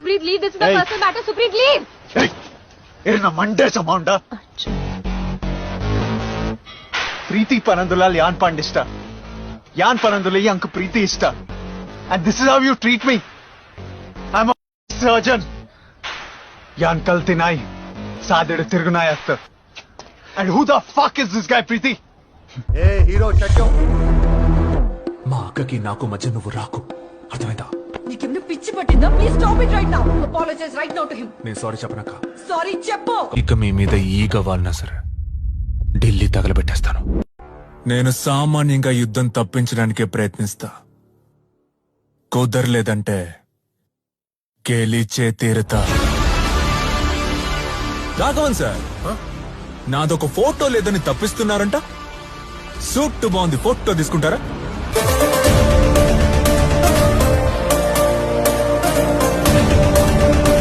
Supreet, leave. This is a personal matter. Supreet, leave. ಏನ ಮಂಡೆ ಚಮೌಂಡ ಪ್ರೀತಿ ಪನಂದುಲ ಯಾನ್ pond ಇಷ್ಟ ಯಾನ್ ಪನಂದುಲ ಅಂಕ ಪ್ರೀತಿ ಇಷ್ಟ and this is how you treat me. I'm a surgeon. ಯಾನ್ ಕಲ್ತಿ ನಾಯಿ ಸಾದೆಡು ತಿರುಗು ನಾಯಿ ಆಗ್ತ and who the fuck is this guy Preethi? ఏ హీరో షట్ మా అక్కకి నాకు మధ్య నువ్వు రాకు, అర్థమైందా? నీకేమైనా పిచ్చి పట్టిందా? Please stop it right now. Apologize right now to him. నేను సారీ చెప్పనక్క. సారీ చెప్పు. ఇక మీ మీద ఈగ వాలినా సరే ఢిల్లీ తగలబెట్టేస్తాను. నేను సామాన్యంగా యుద్ధం తప్పించడానికే ప్రయత్నిస్తా. కుదరలేదంటే గెలిచే తీరుతా. రాఘవన్ సార్, నాదొక ఫోటో లేదని తప్పిస్తున్నారంట. సూట్ బాగుంది, ఫోటో తీసుకుంటారా?